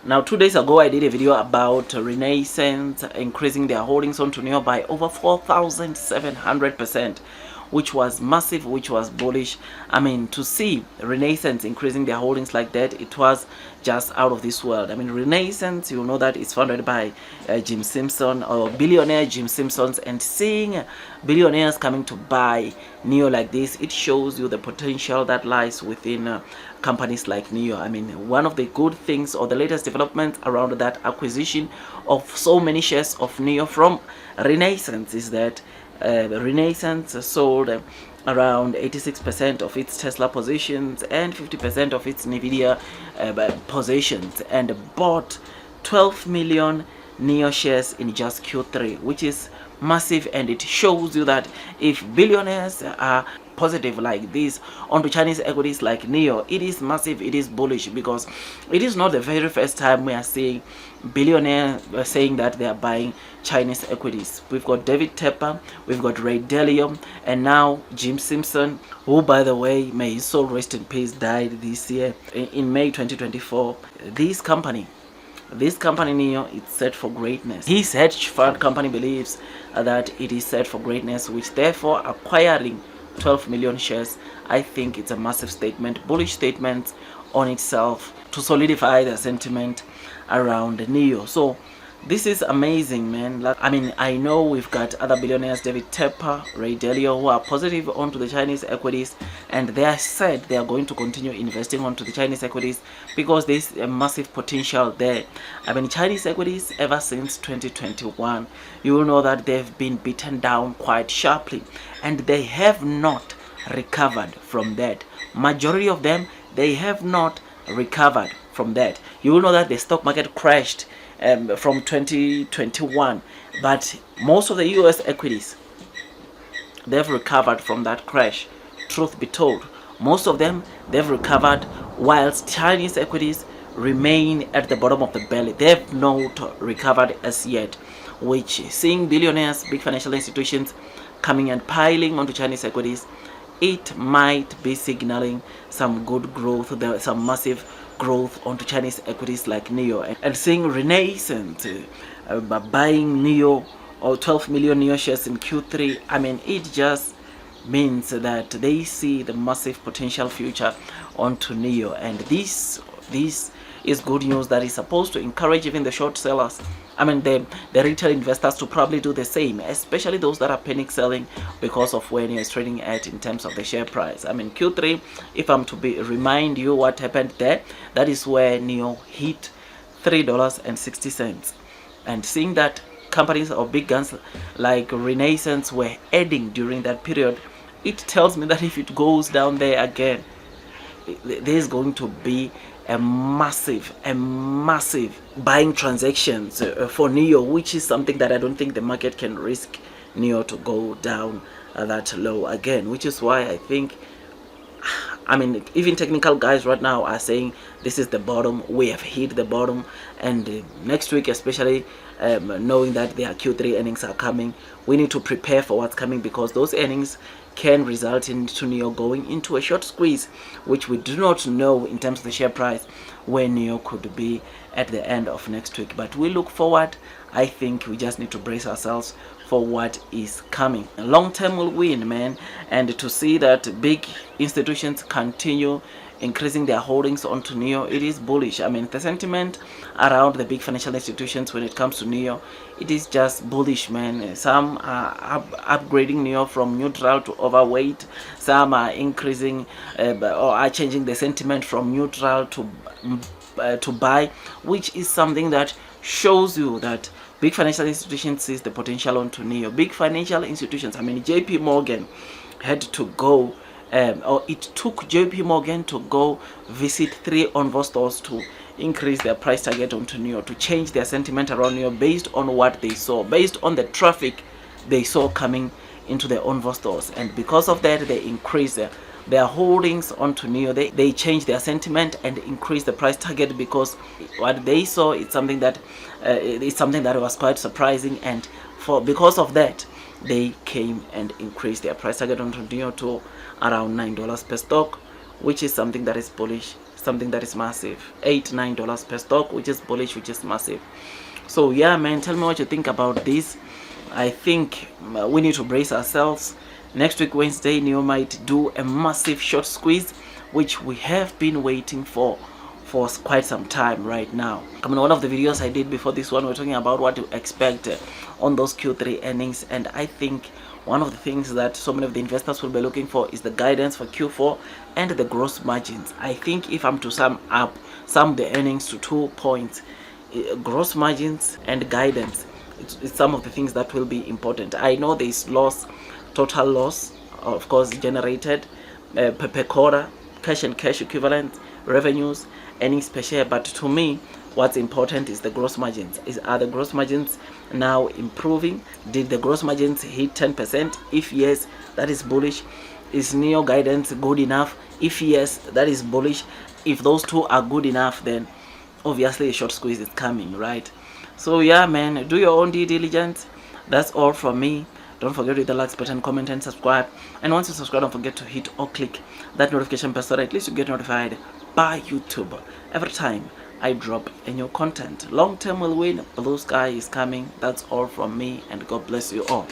Now 2 days ago I did a video about Renaissance increasing their holdings onto Nio by over 4,700%, which was massive, which was bullish. I mean, to see Renaissance increasing their holdings like that, it was just out of this world. I mean, Renaissance, you know that it's founded by Jim Simpson, or billionaire Jim Simpsons, and seeing billionaires coming to buy Nio like this, it shows you the potential that lies within companies like Nio. I mean, one of the good things or the latest developments around that acquisition of so many shares of Nio from Renaissance is that Renaissance sold around 86% of its Tesla positions and 50% of its Nvidia positions, and bought 12 million Nio shares in just Q3, which is massive. And it shows you that if billionaires are positive like this onto Chinese equities like Nio, it is massive, it is bullish, because it is not the very first time we are seeing billionaires saying that they are buying Chinese equities. We've got David Tepper, we've got Ray Dalio, and now Jim Simpson, who, by the way, may his soul rest in peace, died this year in May 2024. This company Nio, it's set for greatness. His hedge fund company believes that it is set for greatness, which therefore acquiring 12 million shares, I think it's a massive statement, bullish statement on itself, to solidify the sentiment around Nio. So this is amazing, man. I mean, I know we've got other billionaires, David Tepper, Ray Dalio, who are positive onto the Chinese equities, and they are said they are going to continue investing onto the Chinese equities because there's a massive potential there. I mean, Chinese equities, ever since 2021, you will know that they've been beaten down quite sharply, and they have not recovered from that. Majority of them, they have not recovered from that. You will know that the stock market crashed from 2021, but most of the US equities, they've recovered from that crash. Truth be told, most of them, they've recovered, whilst Chinese equities remain at the bottom of the belly. They've not recovered as yet, which, seeing billionaires, big financial institutions coming and piling onto Chinese equities, it might be signaling some good growth, some massive growth onto Chinese equities like Nio. And seeing Renaissance buying Nio, or 12 million Nio shares in Q3, I mean, it just means that they see the massive potential future onto Nio, and this is good news that is supposed to encourage even the short sellers, I mean the retail investors, to probably do the same, especially those that are panic selling because of where Nio is trading at in terms of the share price. I mean, Q3, if I'm to remind you what happened there, that is where Nio hit $3.60, and seeing that companies or big guns like Renaissance were adding during that period, it tells me that if it goes down there again, there's going to be a massive buying transactions for Nio, which is something that I don't think the market can risk Nio to go down that low again, which is why I think, I mean, even technical guys right now are saying this is the bottom, we have hit the bottom, and next week, especially knowing that their Q3 earnings are coming, we need to prepare for what's coming, because those earnings can result into Nio going into a short squeeze, which we do not know in terms of the share price where Nio could be at the end of next week. But we look forward. I think we just need to brace ourselves for what is coming. Long term will win, man, and to see that big institutions continue increasing their holdings onto Nio, it is bullish. I mean, the sentiment around the big financial institutions when it comes to Nio, it is just bullish, man. Some are upgrading Nio from neutral to overweight. Some are increasing or are changing the sentiment from neutral to buy, which is something that shows you that big financial institutions sees the potential onto Nio. Big financial institutions, I mean, JP Morgan had to go, or it took JP Morgan to go visit 3 Onvo stores to increase their price target onto Nio, to change their sentiment around Nio based on what they saw, based on the traffic they saw coming into the Onvo stores. And because of that, they increased their holdings onto Nio. They changed their sentiment and increased the price target, because what they saw is something that was quite surprising, and because of that, they came and increased their price target onto Nio to around $9 per stock, which is something that is bullish, something that is massive. $8-9 per stock, which is bullish, which is massive. So yeah, man, tell me what you think about this. I think we need to brace ourselves. Next week Wednesday, Nio might do a massive short squeeze, which we have been waiting for quite some time right now. I mean, one of the videos I did before this one, we're talking about what to expect on those Q3 earnings, and I think one of the things that so many of the investors will be looking for is the guidance for Q4 and the gross margins. I think if I'm to sum the earnings to 2 points, gross margins and guidance, it's some of the things that will be important. I know there is total loss, of course, generated per quarter, cash and cash equivalent, revenues, earnings per share, but to me what's important is the gross margins. Are the gross margins now improving? Did the gross margins hit 10%? If yes, that is bullish. Is Nio guidance good enough? If yes, that is bullish. If those two are good enough, then obviously a short squeeze is coming, right? So yeah, man, do your own due diligence. That's all from me. Don't forget to hit the like button, comment and subscribe. And once you subscribe, don't forget to hit or click that notification bell so that at least you get notified by YouTube every time I drop a new content. Long term will win. Blue sky is coming. That's all from me, and God bless you all.